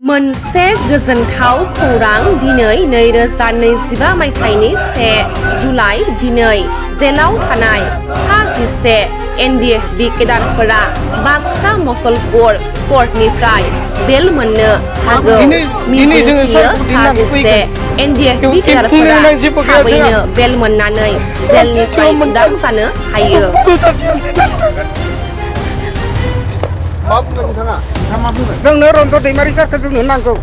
मोनसे गोजोनथाव खौरां दिनै 2025 मायथाइनि 1 जुलाइ दिनै जेलाव थानाय सा 11 NDFB केडारफोरा बाक्सा मसलपुर कर्टनिफ्राय बेल मोननो हागौ। मिजिंथियो सा 11 NDFB केडारफोरा थाबैनो बेल मोननानै जेलनिफ्राय उदां जानो हायो। जोंनो रन्जन दैमारि सारखौ जोंनो नांगौ।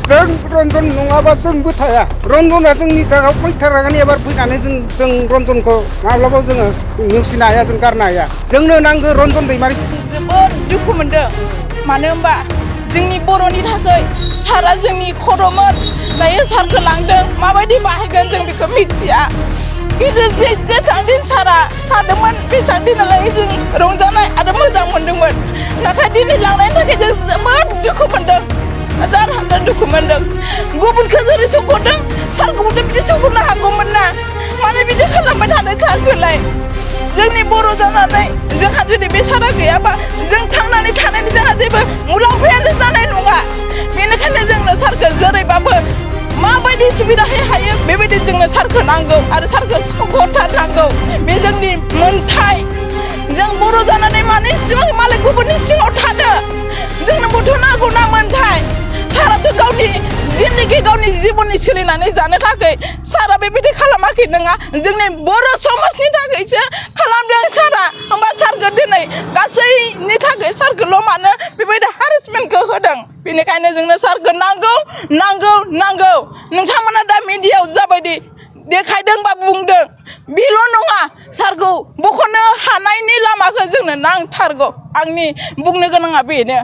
जों रन्जन नङाबा जोंबो थाया। रन्जना जोंनि थाखाय फैथारगोन एबार फैनानै जों रन्जनखौ माब्लाबा जोङो नेवसिनो हाया, जों गारनो हाया। जोंनो नांगौ रन्जन दैमारि। जोबोद दुखु मोनदों, मानो होनबा जोंनि बर'नि थाखाय सारा जोंनि खर'मोन। दायो सारखौ लांदों, माबायदि बाहायगोन जों बेखौ मिथिया। खिन्थु जेसां दिन सारा थादोंमोन बेसां दिनालागै जों रंजानाय आरो मोजां मोनदोंमोन। नाथाय दिनै लांनायनि थाखाय जों जोबोद दुखु मोनदों, हाजार दुखु मोनदों। गुबुनखौ जेरै सौख'दों सारखौबो बिदि सौख'नो हागौमोन ना, मानो बिदि खालामबाय थादों सारखौलाय? जोंनि बर' जानानै जोंहा जुदि बे सारा गैयाबा जों थांनानै थानायनि जोंहा जेबो मुलाम्फायानो जानाय नङा। बेनिखायनो जोंनो सारखौ जेरैबाबो माबायदि सुबिदायै हायो बेबायदि जोंनो सारखौ नांगौ आरो सारखौ सौख'थारनांगौ। बे जोंनि मोन्थाय। जों बर' जानानै मानि सिङाव मालाय गुबुननि सिङाव थानो? जोंनोबोथ' नांगौ ना मोन्थाय। साराथ' गावनि जिन्दगि गावनि जिबननि सोलिनानै जानो थाखाय सारा बेबायदि खालामाखै नङा, जोंनि बर' समाजनि थाखायसो खालामदों सारा। होमबा सारखौ दिनै गासैनि थाखाय सारखौल' मानो बेबायदि हारेसमेन्टखौ होदों? बेनिखायनो जोंनो सारखौ नांगौ। नोंथांमोना दा मिडियायाव जाबायदि देखायदों बा बुंदों बेल' नङा, सारखौ बख'नो हानायनि लामाखौ जोंनो नांथारगौ। आंनि बुंनो गोनाङा बेनो।